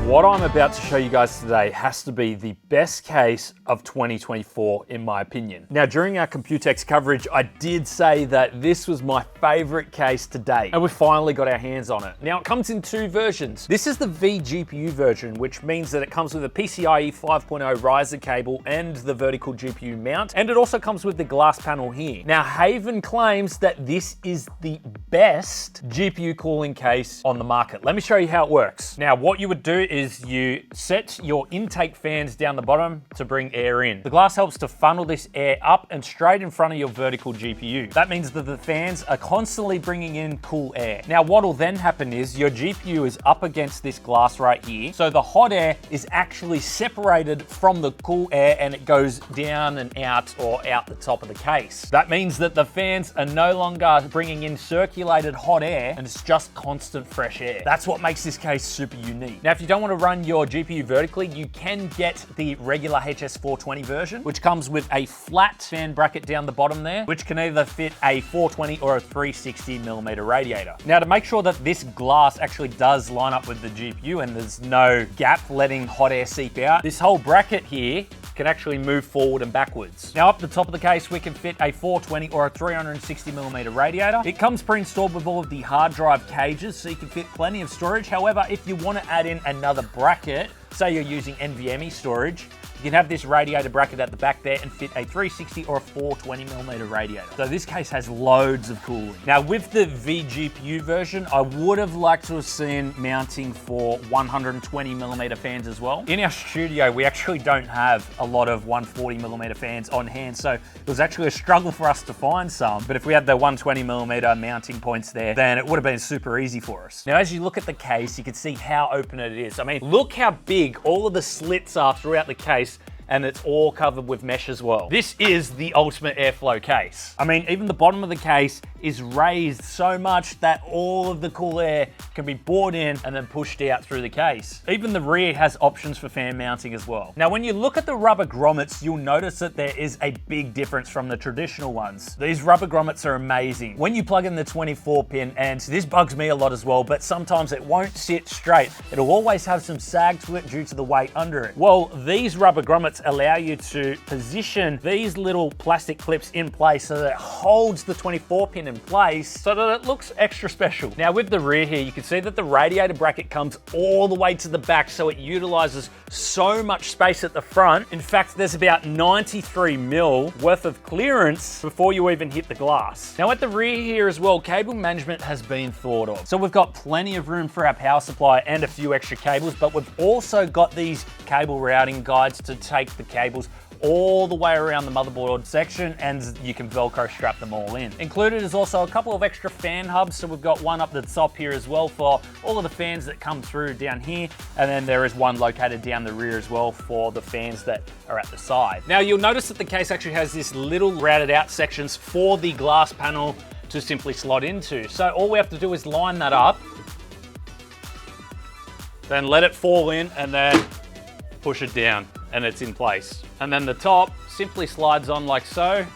What I'm about to show you guys today has to be the best case of 2024 in my opinion. Now, during our computex coverage, I did say that this was my favorite case to date, and we finally got our hands on it. Now, it comes in two versions. This is the VGPU version, which means that it comes with a PCIe 5.0 riser cable and the vertical GPU mount, and it also comes with the glass panel here. Now, HAVN claims that this is the best GPU cooling case on the market. Let me show you how it works. Now, what you would do is you set your intake fans down the bottom to bring air in. The glass helps to funnel this air up and straight in front of your vertical GPU. That means that the fans are constantly bringing in cool air. Now, what will then happen is your GPU is up against this glass right here. So the hot air is actually separated from the cool air and it goes down and out or out the top of the case. That means that the fans are no longer bringing in circulated hot air and it's just constant fresh air. That's what makes this case super unique. Now, if you don't want to run your GPU vertically, you can get the regular HS 420 version, which comes with a flat fan bracket down the bottom there, which can either fit a 420 or a 360mm radiator. Now, to make sure that this glass actually does line up with the GPU and there's no gap letting hot air seep out, this whole bracket here can actually move forward and backwards. Now, up the top of the case, we can fit a 420 or a 360mm radiator. It comes pre-installed with all of the hard drive cages, so you can fit plenty of storage. However, if you want to add in another bracket, say you're using NVMe storage, you can have this radiator bracket at the back there and fit a 360 or a 420mm radiator. So this case has loads of cooling. Now, with the VGPU version, I would have liked to have seen mounting for 120mm fans as well. In our studio, we actually don't have a lot of 140mm fans on hand, so it was actually a struggle for us to find some. But if we had the 120mm mounting points there, then it would have been super easy for us. Now, as you look at the case, you can see how open it is. I mean, look how big all of the slits are throughout the case, and it's all covered with mesh as well. This is the ultimate airflow case. I mean, even the bottom of the case is raised so much that all of the cool air can be brought in and then pushed out through the case. Even the rear has options for fan mounting as well. Now, when you look at the rubber grommets, you'll notice that there is a big difference from the traditional ones. These rubber grommets are amazing. When you plug in the 24 pin, and this bugs me a lot as well, but sometimes it won't sit straight. It'll always have some sag to it due to the weight under it. Well, these rubber grommets allow you to position these little plastic clips in place so that it holds the 24 pin in place so that it looks extra special. Now, with the rear here, you can see that the radiator bracket comes all the way to the back, so it utilizes so much space at the front. In fact, there's about 93mm worth of clearance before you even hit the glass. Now, at the rear here as well, cable management has been thought of. So we've got plenty of room for our power supply and a few extra cables, but we've also got these cable routing guides to take the cables all the way around the motherboard section, and you can Velcro strap them all in. Included is also a couple of extra fan hubs, so we've got one up the top here as well for all of the fans that come through down here, and then there is one located down the rear as well for the fans that are at the side. Now, you'll notice that the case actually has this little routed out sections for the glass panel to simply slot into. So all we have to do is line that up, then let it fall in, and then push it down, and it's in place. And then the top simply slides on like so,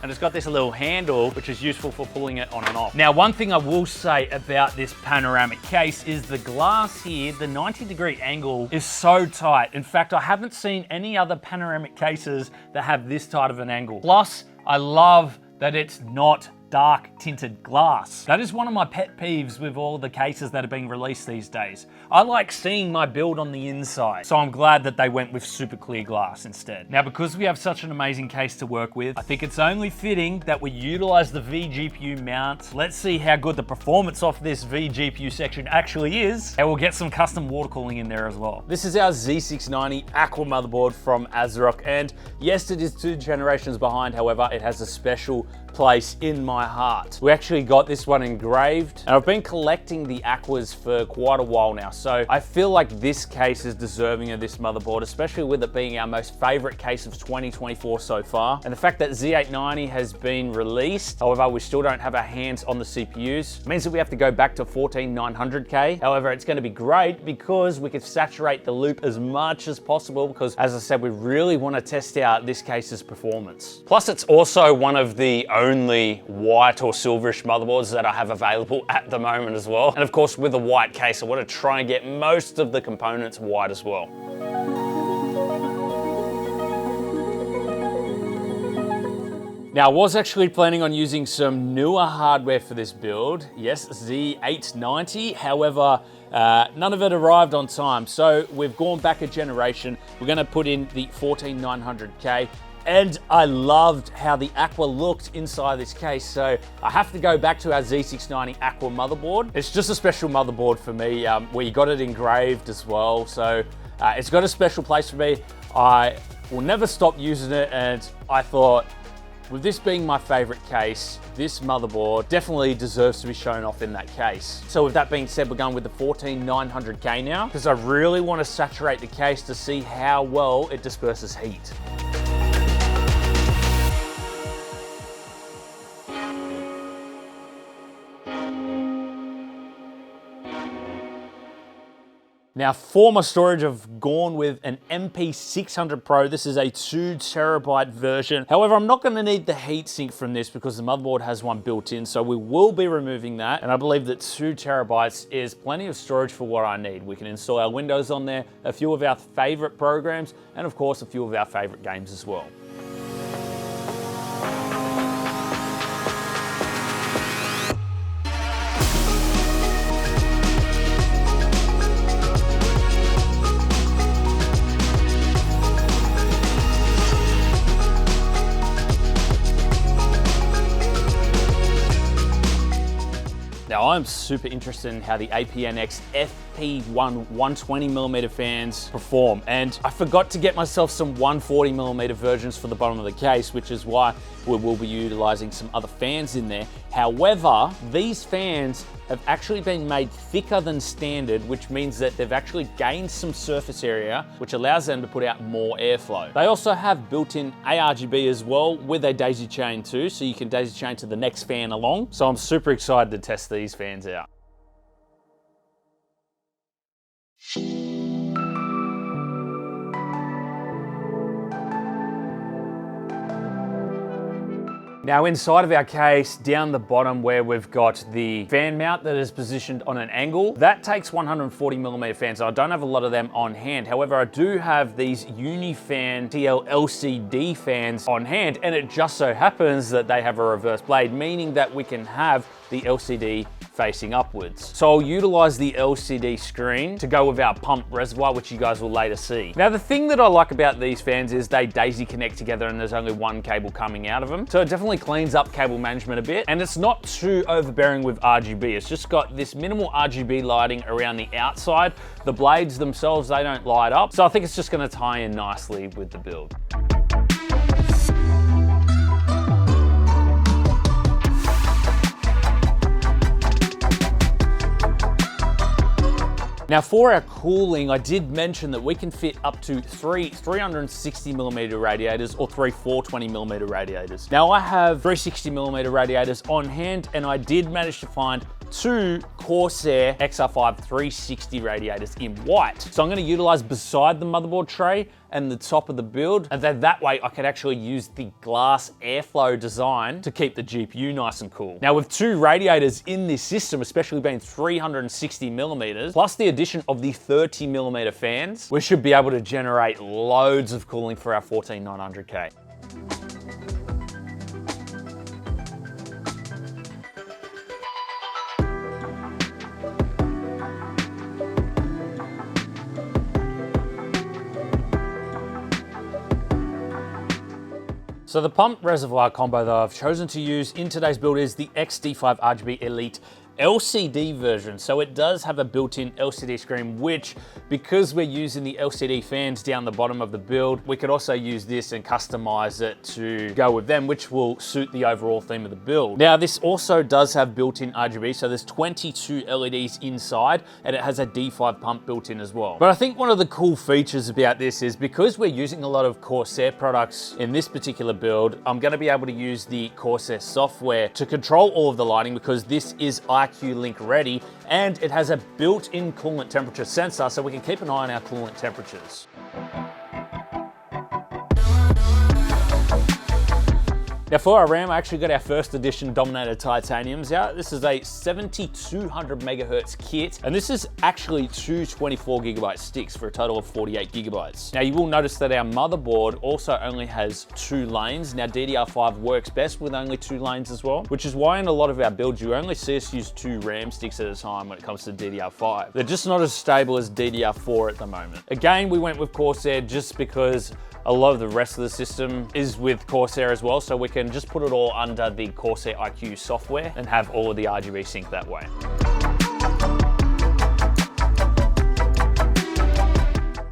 and it's got this little handle which is useful for pulling it on and off. Now, one thing I will say about this panoramic case is the glass here, the 90-degree angle is so tight. In fact, I haven't seen any other panoramic cases that have this tight of an angle. Plus, I love that it's not dark tinted glass. That is one of my pet peeves with all the cases that are being released these days. I like seeing my build on the inside, so I'm glad that they went with super clear glass instead. Now, because we have such an amazing case to work with, I think it's only fitting that we utilize the VGPU mount. Let's see how good the performance of this VGPU section actually is, and we'll get some custom water cooling in there as well. This is our Z690 Aqua motherboard from ASRock, and yes, it is 2 generations behind. However, it has a special place in my heart. We actually got this one engraved, and I've been collecting the Aquas for quite a while now, so I feel like this case is deserving of this motherboard, especially with it being our most favorite case of 2024 so far. And the fact that Z890 has been released, however, we still don't have our hands on the CPUs, means that we have to go back to 14900K. However, it's going to be great because we can saturate the loop as much as possible because, as I said, we really want to test out this case's performance. Plus, it's also one of the only white or silverish motherboards that I have available at the moment as well. And of course, with a white case, I want to try and get most of the components white as well. Now, I was actually planning on using some newer hardware for this build. Yes, Z890. However, none of it arrived on time. So we've gone back a generation. We're gonna put in the 14900K. And I loved how the Aqua looked inside this case. So I have to go back to our Z690 Aqua motherboard. It's just a special motherboard for me. We got it engraved as well. So it's got a special place for me. I will never stop using it. And I thought, with this being my favorite case, this motherboard definitely deserves to be shown off in that case. So with that being said, we're going with the 14900K now, because I really want to saturate the case to see how well it disperses heat. Now for my storage, I've gone with an MP600 Pro. This is a 2 terabyte version. However, I'm not gonna need the heatsink from this because the motherboard has one built in, so we will be removing that. And I believe that 2 terabytes is plenty of storage for what I need. We can install our Windows on there, a few of our favorite programs, and of course, a few of our favorite games as well. Now I'm super interested in how the HAVN HS FP1 120mm fans perform, and I forgot to get myself some 140mm versions for the bottom of the case, which is why we will be utilizing some other fans in there. However, these fans have actually been made thicker than standard, which means that they've actually gained some surface area, which allows them to put out more airflow. They also have built-in ARGB as well with a daisy chain too, so you can daisy chain to the next fan along. So I'm super excited to test these fans out. Now inside of our case, down the bottom where we've got the fan mount that is positioned on an angle, that takes 140mm fans. I don't have a lot of them on hand. However, I do have these Unifan TL LCD fans on hand, and it just so happens that they have a reverse blade, meaning that we can have the LCD facing upwards. So I'll utilize the LCD screen to go with our pump reservoir, which you guys will later see. Now, the thing that I like about these fans is they daisy connect together and there's only one cable coming out of them. So it definitely cleans up cable management a bit, and it's not too overbearing with RGB. It's just got this minimal RGB lighting around the outside. The blades themselves, they don't light up. So I think it's just gonna tie in nicely with the build. Now for our cooling, I did mention that we can fit up to 3 360mm radiators or 3 420mm radiators. Now I have 360mm radiators on hand, and I did manage to find 2 Corsair XR5 360 radiators in white. So I'm gonna utilize beside the motherboard tray and the top of the build, and then that way I could actually use the glass airflow design to keep the GPU nice and cool. Now with 2 radiators in this system, especially being 360mm, plus the addition of the 30mm fans, we should be able to generate loads of cooling for our 14900K. So the pump reservoir combo that I've chosen to use in today's build is the XD5 RGB Elite LCD version. So it does have a built-in LCD screen, which, because we're using the LCD fans down the bottom of the build, we could also use this and customize it to go with them, which will suit the overall theme of the build. Now, this also does have built-in RGB, so there's 22 LEDs inside, and it has a D5 pump built in as well. But I think one of the cool features about this is because we're using a lot of Corsair products in this particular build, I'm gonna be able to use the Corsair software to control all of the lighting, because this is IQ Link ready, and it has a built-in coolant temperature sensor, so we can keep an eye on our coolant temperatures. Now for our RAM, I actually got our first edition Dominator Titaniums out. This is a 7200 megahertz kit, and this is actually two 24 gigabyte sticks for a total of 48 gigabytes. Now you will notice that our motherboard also only has 2 lanes. Now DDR5 works best with only 2 lanes as well, which is why in a lot of our builds you only see us use 2 RAM sticks at a time when it comes to DDR5. They're just not as stable as DDR4 at the moment. Again, we went with Corsair just because a lot of the rest of the system is with Corsair as well, so we can just put it all under the Corsair iQ software and have all of the RGB sync that way.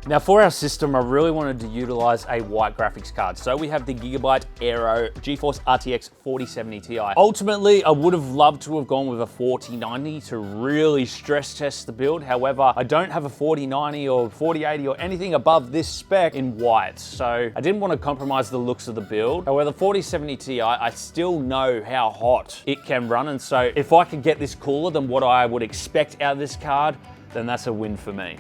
Now for our system, I really wanted to utilize a white graphics card. So we have the Gigabyte Aero GeForce RTX 4070 Ti. Ultimately, I would have loved to have gone with a 4090 to really stress test the build. However, I don't have a 4090 or 4080 or anything above this spec in white. So I didn't want to compromise the looks of the build. However, the 4070 Ti, I still know how hot it can run. And so if I could get this cooler than what I would expect out of this card, then that's a win for me.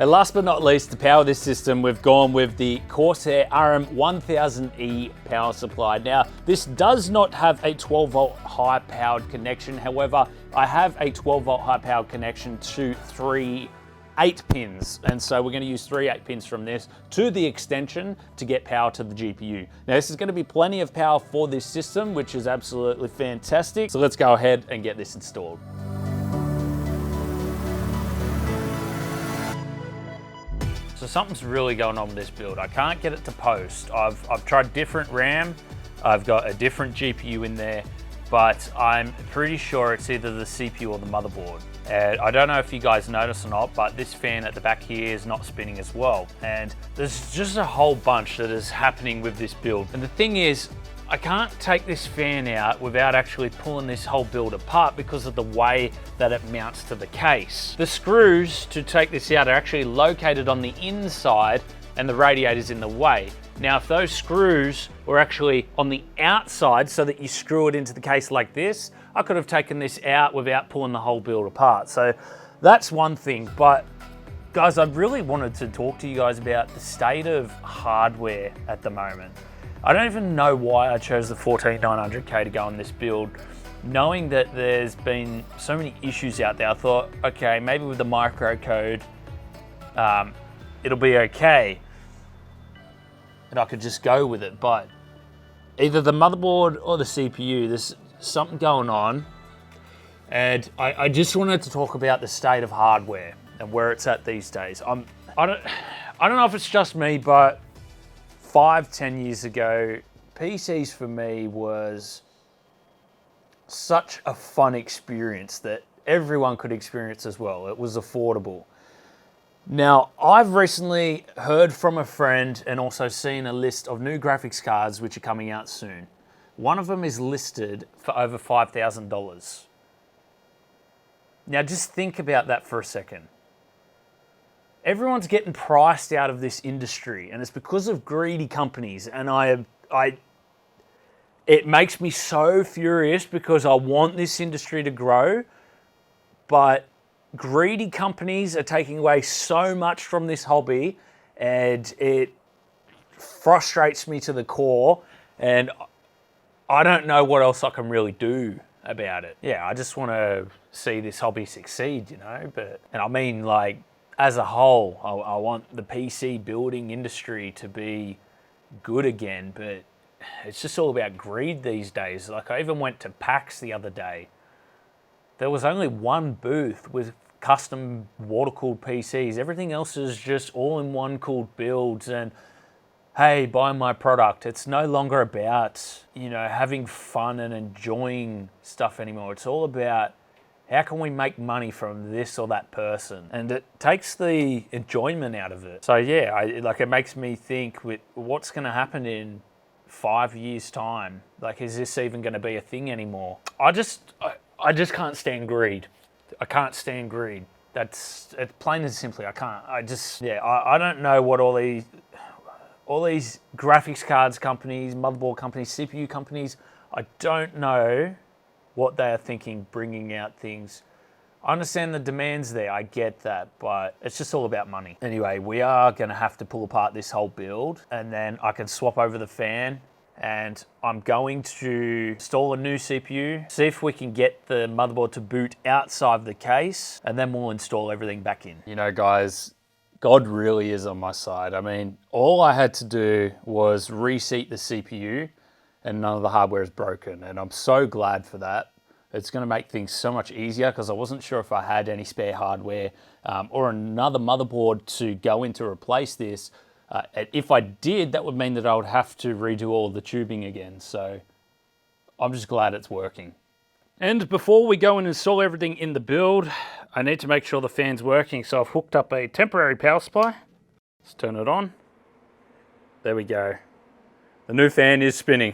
And last but not least, to power this system, we've gone with the Corsair RM1000E power supply. Now, this does not have a 12 volt high powered connection. However, I have a 12 volt high powered connection to 3 8-pins. And so we're gonna use 3 8-pins from this to the extension to get power to the GPU. Now, this is gonna be plenty of power for this system, which is absolutely fantastic. So let's go ahead and get this installed. So something's really going on with this build. I can't get it to post. I've tried different RAM. I've got a different GPU in there, but I'm pretty sure it's either the CPU or the motherboard. And I don't know if you guys notice or not, but this fan at the back here is not spinning as well. And there's just a whole bunch that is happening with this build. And the thing is, I can't take this fan out without actually pulling this whole build apart because of the way that it mounts to the case. The screws to take this out are actually located on the inside and the radiator's in the way. Now, if those screws were actually on the outside so that you screw it into the case like this, I could have taken this out without pulling the whole build apart. So that's one thing. But guys, I really wanted to talk to you guys about the state of hardware at the moment. I don't even know why I chose the 14900K to go on this build. Knowing that there's been so many issues out there, I thought, okay, maybe with the microcode, it'll be okay. And I could just go with it, but either the motherboard or the CPU, there's something going on. And I just wanted to talk about the state of hardware and where it's at these days. I don't know if it's just me, but 5-10 years ago, PCs for me was such a fun experience that everyone could experience as well. It was affordable. Now, I've recently heard from a friend and also seen a list of new graphics cards which are coming out soon. One of them is listed for over $5,000. Now, just think about that for a second. Everyone's getting priced out of this industry, and it's because of greedy companies. And it makes me so furious because I want this industry to grow, but greedy companies are taking away so much from this hobby, and it frustrates me to the core, and I don't know what else I can really do about it. Yeah, I just want to see this hobby succeed, you know, and I mean, like, as a whole, I want the PC building industry to be good again, but it's just all about greed these days. Like, I even went to PAX the other day. There was only one booth with custom water-cooled PCs. Everything else is just all-in-one cooled builds and, hey, buy my product. It's no longer about, you know, having fun and enjoying stuff anymore. It's all about how can we make money from this or that person? And it takes the enjoyment out of it. So yeah, it makes me think with what's gonna happen in 5 years' time. Like, is this even gonna be a thing anymore? I just can't stand greed. I can't stand greed. That's plain and simply, I can't. I don't know what all all these graphics cards companies, motherboard companies, CPU companies, I don't know what they are thinking bringing out things. I understand the demands there, I get that, but it's just all about money. Anyway, we are gonna have to pull apart this whole build and then I can swap over the fan, and I'm going to install a new CPU, see if we can get the motherboard to boot outside the case, and then we'll install everything back in. You know, guys, God really is on my side. I mean, all I had to do was reseat the CPU and none of the hardware is broken, and I'm so glad for that. It's going to make things so much easier because I wasn't sure if I had any spare hardware or another motherboard to go in to replace this. If I did, that would mean that I would have to redo all the tubing again. So I'm just glad it's working. And before we go and install everything in the build, I need to make sure the fan's working. So I've hooked up a temporary power supply. Let's turn it on. There we go. The new fan is spinning.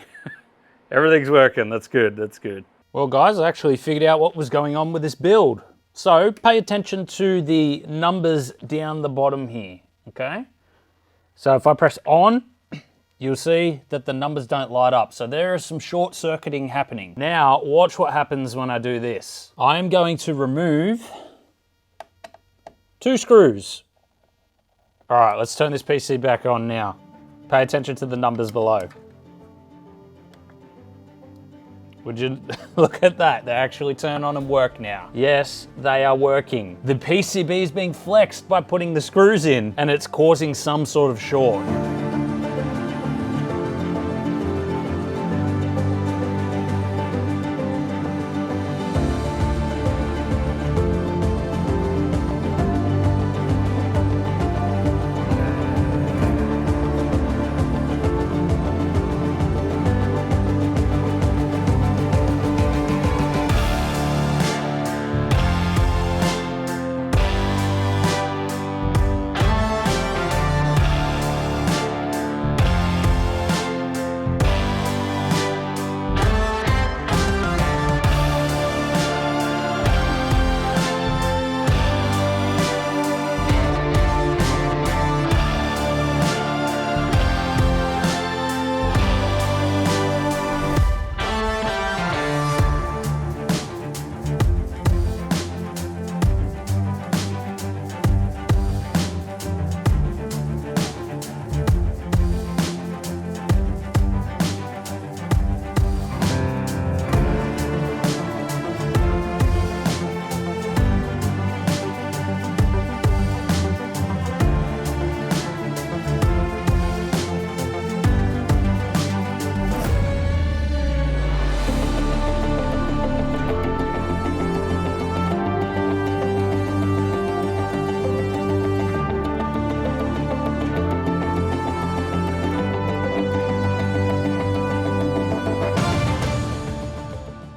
Everything's working. That's good. That's good. Well, guys, I actually figured out what was going on with this build. So pay attention to the numbers down the bottom here, okay? So if I press on, you'll see that the numbers don't light up. So there is some short circuiting happening. Now, watch what happens when I do this. I am going to remove 2 screws. All right, let's turn this PC back on now. Pay attention to the numbers below. Would you look at that? They actually turn on and work now. Yes, they are working. The PCB is being flexed by putting the screws in, and it's causing some sort of short.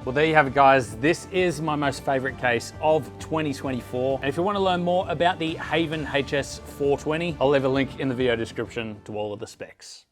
Well, there you have it, guys. This is my most favorite case of 2024. And if you want to learn more about the HAVN HS 420, I'll leave a link in the video description to all of the specs.